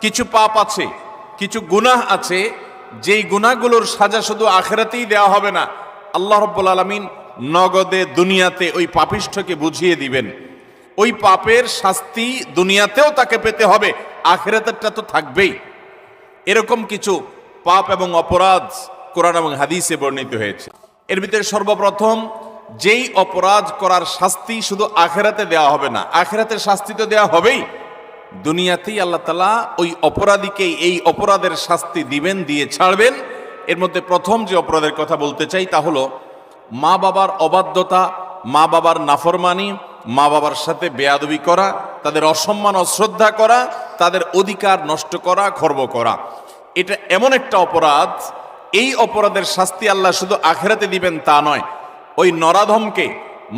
কিছু পাপ আছে, কিছু গুনাহ আছে, যেই গুনাহগুলোর সাজা শুধু আখিরাতেই দেওয়া হবে না, আল্লাহ রাব্বুল আলামিন নগদে দুনিয়াতে ওই পাপিষ্ঠকে বুঝিয়ে দিবেন। ওই পাপের শাস্তি দুনিয়াতেও তাকে পেতে হবে, আখিরাতেরটা তো থাকবেই। এরকম কিছু পাপ এবং অপরাধ কোরআন এবং হাদিসে বর্ণিত হয়েছে। এর ভিতরে সর্বপ্রথম, যেই অপরাধ করার শাস্তি শুধু আখিরাতে দেওয়া হবে না, আখিরাতের শাস্তি তো দেওয়া হবেই, দুনিয়াতেই আল্লাহ তাআলা ওই অপরাধীকে এই অপরাধের শাস্তি দিবেন, দিয়ে ছাড়বেন। এর মধ্যে প্রথম যে অপরাধের কথা বলতে চাই তা হলো মা বাবার অবাধ্যতা, মা বাবার নাফরমানি, মা বাবার সাথে বেয়াদবি করা, তাদের অসম্মান অশ্রদ্ধা করা, তাদের অধিকার নষ্ট করা, খর্ব করা। এটা এমন একটা অপরাধ, এই অপরাধের শাস্তি আল্লাহ শুধু আখিরাতে দিবেন তা নয়, ওই নরাধমকে,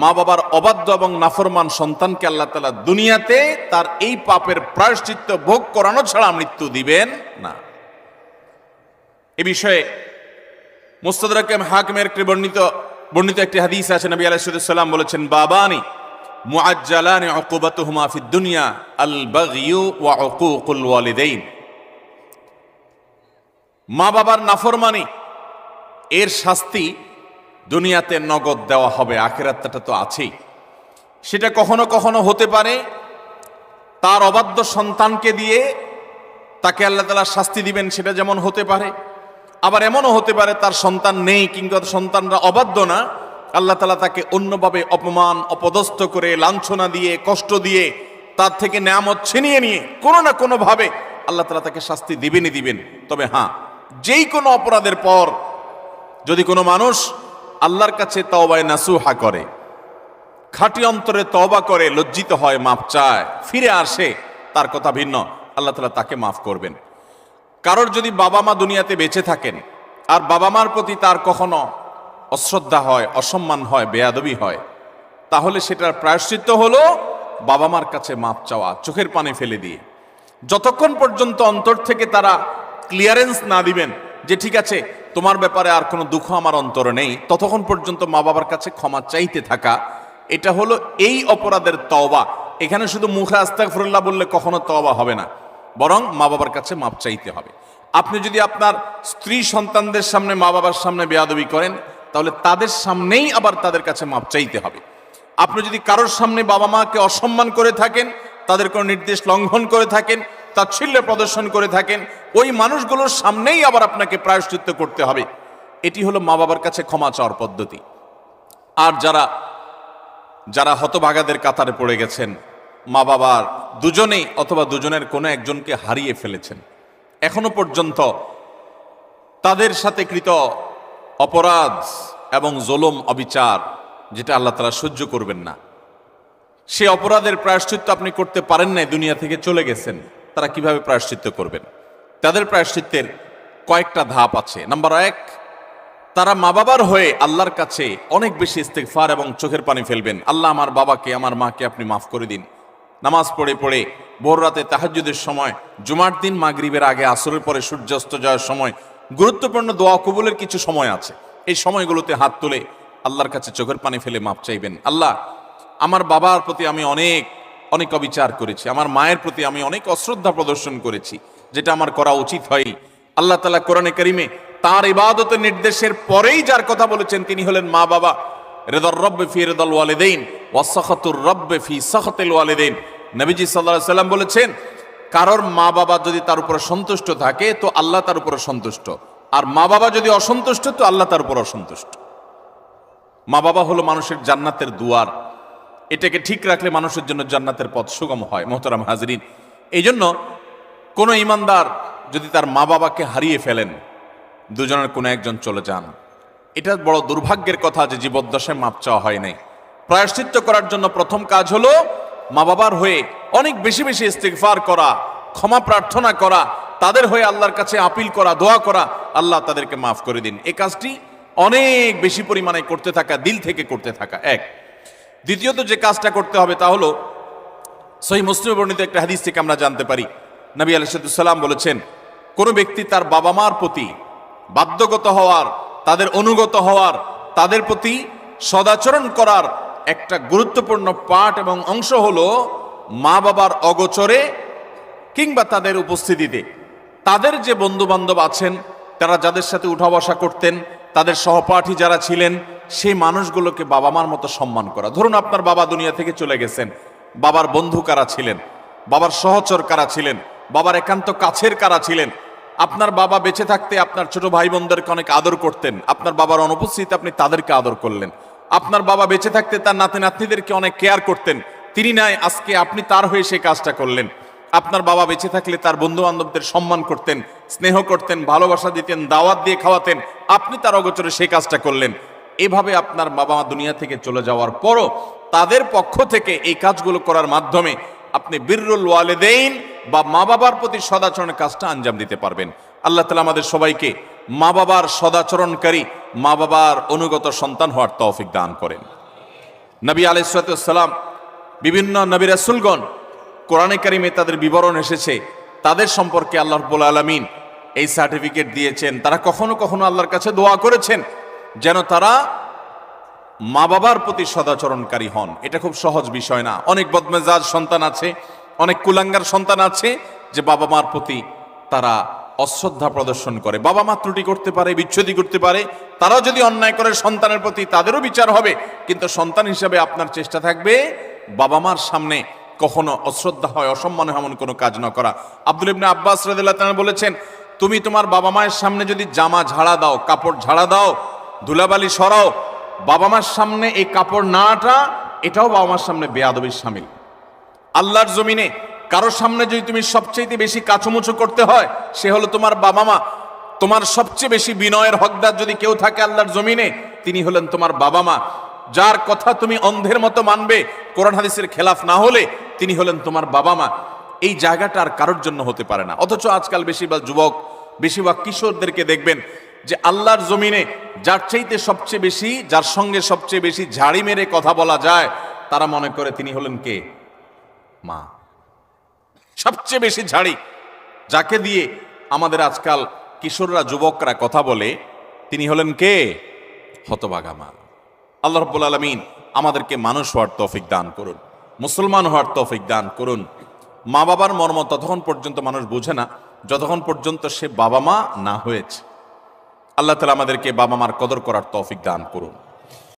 মা বাবার অবাধ্য এবং নাফরমান সন্তানকে আল্লাহ তাআলা দুনিয়াতে তার এই পাপের প্রায়শ্চিত্ত ভোগ করানো ছাড়া মৃত্যু দিবেন না। এ বিষয়ে মুস্তাদরাক হাকিমের বর্ণিত একটি হাদিস আছে। নবী আলাইহিস সালাম বলেছেন, বাবানি মুআজ্জালানি উকুবাতুহুমা ফিদ দুনিয়া আল বাগয়ু ওয়া উকুকুল ওয়ালিদাইন। মা বাবার নাফরমানি এর শাস্তি দুনিয়াতে নগদ দেওয়া হবে, আখিরাতটা তো আছেই। সেটা কখনো কখনো হতে পারে তার অবাধ্য সন্তানকে দিয়ে তাকে আল্লাহ তাআলা শাস্তি দিবেন, সেটা যেমন হতে পারে। আবার এমনও হতে পারে তার সন্তান নেই কিংবা সন্তানরা অবাধ্য না, আল্লাহ তাআলা তাকে অন্যভাবে অপমান অপদস্থ করে, লাঞ্ছনা দিয়ে, কষ্ট দিয়ে, তার থেকে নেয়ামত ছিনিয়ে নিয়ে কোনো না কোনো ভাবে আল্লাহ তাআলা তাকে শাস্তি দিবেনই দিবেন। তবে হ্যাঁ, যেই কোনো অপরাধের পর যদি কোনো মানুষ আল্লাহর কাছে তওবায়ে নাসুহা করে, খাঁটি অন্তরে তওবা করে, লজ্জিত হয়, মাফ চায়, ফিরে আসে, তার কথা ভিন্ন, আল্লাহ তাআলা তাকে মাফ করবেন। কারোর যদি বাবা মা দুনিয়াতে বেঁচে থাকেন আর বাবা মার প্রতি তার কখনো অশ্রদ্ধা হয়, অসম্মান হয়, বেয়াদবি হয়, তাহলে সেটার প্রায়শ্চিত্ত হলো বাবা মার কাছে মাফ চাওয়া, চোখের পানি ফেলে দিয়ে। যতক্ষণ পর্যন্ত অন্তর থেকে তারা ক্লিয়ারেন্স না দিবেন যে ঠিক আছে তোমার ব্যাপারে আর কোনো দুঃখ আমার অন্তরে নেই, ততক্ষণ পর্যন্ত মা বাবার কাছে ক্ষমা চাইতে থাকা, এটা হলো এই অপরাধের তওবা। এখানে শুধু মুখে আস্তাগফিরুল্লাহ বললে কখনো তওবা হবে না, বরং মা বাবার কাছে মাপ চাইতে হবে। আপনি যদি আপনার স্ত্রী সন্তানদের সামনে, মা বাবার সামনে বেয়াদবি করেন, তাহলে তাদের সামনেই আবার তাদের কাছে মাপ চাইতে হবে। আপনি যদি কারোর সামনে বাবা মাকে অসম্মান করে থাকেন, তাদের কোনো নির্দেশ লঙ্ঘন করে থাকেন, তাচ্ছিল্য প্রদর্শন করে থাকেন, ওই মানুষগুলোর সামনেই আবার আপনাকে প্রায়শ্চিত্ত করতে হবে। এটি হলো মা বাবার কাছে ক্ষমা চাওয়ার পদ্ধতি। আর যারা হতভাগাদের কাতারে পড়ে গেছেন, মা বাবার দুজনেই অথবা দুজনের কোনো একজনকে হারিয়ে ফেলেছেন, এখনো পর্যন্ত তাদের সাথে কৃত অপরাধ এবং জুলুম, অবিচার, যেটা আল্লাহ তাআলা সহ্য করবেন না, সে অপরাধের প্রায়শ্চিত্ত আপনি করতে পারেন নাই, দুনিয়া থেকে চলে গেছেন, তারা কিভাবে প্রায়শ্চিত্ত করবেন? তাদের প্রায়শ্চিত্তের কয়েকটা ধাপ আছে। নাম্বার 1, তারা মা বাবার হয়ে আল্লাহর কাছে অনেক বেশি ইস্তেগফার এবং চোখের পানি ফেলবেন। আল্লাহ, আমার বাবাকে, আমার মাকে আপনি মাফ করে দিন। নামাজ পড়ে পড়ে ভোর রাতে তাহাজ্জুদের সময়, জুমার দিন মাগরিবের আগে, আসরের পরে সূর্যাস্ত যাওয়ার সময়, গুরুত্বপূর্ণ দোয়া কবুলের কিছু সময় আছে, এই সময়গুলোতে হাত তুলে আল্লাহর কাছে চোখের পানি ফেলে মাপ চাইবেন। আল্লাহ, আমার বাবার প্রতি আমি অনেক অনেক অবিচার করেছি, আমার মায়ের প্রতি আমি অনেক অশ্রদ্ধা প্রদর্শন করেছি, যেটা আমার করা উচিত হয়। আল্লাহ তাআলা কোরআনে কারিমে তার ইবাদতের নির্দেশের পরেই যার কথা বলেছেন তিনি হলেন মা বাবা। রিদার রব্বি ফি রিদাল ওয়ালিদাইন ওয়া সাখাতুর রব্বি ফি সাখাতিল ওয়ালিদাইন। নবীজি সাল্লাল্লাহু আলাইহি সাল্লাম বলেছেন, কারোর মা বাবা যদি তার উপর সন্তুষ্ট থাকে তো আল্লাহ তার উপর সন্তুষ্ট, আর মা বাবা যদি অসন্তুষ্ট তো আল্লাহ তার উপর অসন্তুষ্ট। মা বাবা হলো মানুষের জান্নাতের দুয়ার, এটাকে ঠিক রাখলে মানুষের জন্য জান্নাতের পথ সুগম হয়। মোহতারাম হাজরিন, এই জন্য কোনো ইমানদার যদি তার মা বাবাকে হারিয়ে ফেলেন, দুজনের কোনো একজন চলে যান, এটা বড় দুর্ভাগ্যের কথা যে জীবদ্দশায় মাপ চাওয়া হয় নাই। প্রায়শ্চিত্ত করার জন্য প্রথম কাজ হলো মা বাবার হয়ে অনেক বেশি বেশি ইস্তিগফার করা, ক্ষমা প্রার্থনা করা, তাদের হয়ে আল্লাহর কাছে আপিল করা, দোয়া করা, আল্লাহ তাদেরকে মাফ করে দিন। এই কাজটি অনেক বেশি পরিমাণে করতে থাকা, দিল থেকে করতে থাকা এক। দ্বিতীয়ত যে কাজটা করতে হবে তা হলো, সহিহ মুসলিমে বর্ণিত একটা হাদিস থেকে আমরা জানতে পারি, নবী আলাইহিস সালাম বলেছেন, কোনো ব্যক্তি তার বাবা মার প্রতি বাধ্যগত হওয়ার, তাদের অনুগত হওয়ার, তাদের প্রতি সদাচরণ করার একটা গুরুত্বপূর্ণ পার্ট এবং অংশ হলো মা বাবার অগোচরে কিংবা তাদের উপস্থিতিতে তাদের যে বন্ধু বান্ধব আছেন, তারা যাদের সাথে উঠা বসা করতেন, তাদের সহপাঠী যারা ছিলেন, সেই মানুষগুলোকে বাবা মার মতো সম্মান করা। ধরুন আপনার বাবা দুনিয়া থেকে চলে গেছেন, বাবার বন্ধু কারা ছিলেন, বাবার সহচর কারা ছিলেন, বাবার একান্ত কাছের কারা ছিলেন। আপনার বাবা বেঁচে থাকতে আপনার ছোট ভাই বোনদেরকে অনেক আদর করতেন, আপনার বাবার অনুপস্থিতিতে আপনি তাদেরকে আদর করলেন। আপনার বাবা বেঁচে থাকতে তার নাতি নাতনিদেরকে অনেক কেয়ার করতেন, তিনি নাই, আজকে আপনি তার হয়ে সেই কাজটা করলেন। আপনার বাবা বেঁচে থাকলে তার বন্ধু বান্ধবদের সম্মান করতেন, স্নেহ করতেন, ভালোবাসা দিতেন, দাওয়াত দিয়ে খাওয়াতেন, আপনি তার অগোচরে সেই কাজটা করলেন। এভাবে আপনার বাবা মা দুনিয়া থেকে চলে যাওয়ার পরও তাদের পক্ষ থেকে এই কাজগুলো করার মাধ্যমে আপনি বিররুল ওয়ালিদাইন বা মা বাবার প্রতি সদাচরণের কাজটা আঞ্জাম দিতে পারবেন। আল্লাহ তাআলা আমাদের সবাইকে মা বাবার সদাচরণকারী, মা বাবার অনুগত সন্তান হওয়ার তৌফিক দান করেন। নবী আলাইহিস সালাম, বিভিন্ন নবী রাসূলগণ, কোরআনে কারিমে তাদের বিবরণ এসেছে, তাদের সম্পর্কে আল্লাহ রাব্বুল আলামিন এই সার্টিফিকেট দিয়েছেন। তারা কখনো কখনো আল্লাহর কাছে দোয়া করেছেন যেন তারা মা বাবার প্রতি সদাচরণকারী হন। এটা খুব সহজ বিষয় না। অনেক বদমেজাজ সন্তান আছে, অনেক কুলাঙ্গার সন্তান আছে যে বাবা মার প্রতি তারা অশ্রদ্ধা প্রদর্শন করে। বাবা মা ত্রুটি করতে পারে, বিচ্ছেদি করতে পারে, তারাও যদি অন্যায় করে সন্তানের প্রতি তাদেরও বিচার হবে, কিন্তু সন্তান হিসেবে আপনার চেষ্টা থাকবে বাবা মার সামনে কখনো অশ্রদ্ধা হয়, অসম্মান হয় এমন কোনো কাজ না করা। আব্দুল ইবনে আব্বাস রাদিয়াল্লাহু তাআলা বলেছেন, তুমি তোমার বাবা মায়ের সামনে যদি জামা ঝাড়া দাও, কাপড় ঝাড়া দাও, ধুলাবালি সরাও, বাবা মার সামনে এই কাপড় নাটা, এটাও বাবা মার সামনে বেয়াদবির শামিল। আল্লাহর জমিনে কারোর সামনে যদি তুমি সবচেয়ে বেশি কাচুমুচু করতে হয়, সে হলো তোমার বাবা মা। তোমার সবচেয়ে বেশি বিনয়ের হকদার যদি কেউ থাকে আল্লাহর জমিনে, তিনি হলেন তোমার বাবা মা। যার কথা তুমি অন্ধের মতো মানবে, কোরআন হাদিসের খেলাফ না হলে, তিনি হলেন তোমার বাবা মা। এই জায়গাটা আর কারোর জন্য হতে পারে না। অথচ আজকাল বেশিরভাগ যুবক, বেশিরভাগ কিশোরদেরকে দেখবেন যে আল্লাহর জমিনে যার চাইতে সবচেয়ে বেশি, যার সঙ্গে সবচেয়ে বেশি ঝাড়ি মেরে কথা বলা যায়, তারা মনে করে তিনি হলেন কে? মা। সবচেয়ে বেশি ঝাড়ি যাকে দিয়ে আমাদের আজকাল কিশোররা, যুবকরা কথা বলে, তিনি হলেন কে? হতভাগা মা। আল্লাহ রাব্বুল আলামিন আমাদেরকে মানুষ হওয়ার তৌফিক দান করুন, মুসলমান হওয়ার তৌফিক দান করুন। মা বাবার মর্ম ততক্ষণ পর্যন্ত মানুষ বোঝে না যতক্ষণ পর্যন্ত সে বাবা মা না হয়েছে। আল্লাহ তাআলা আমাদেরকে বাবা মার কদর করার তৌফিক দান করুন।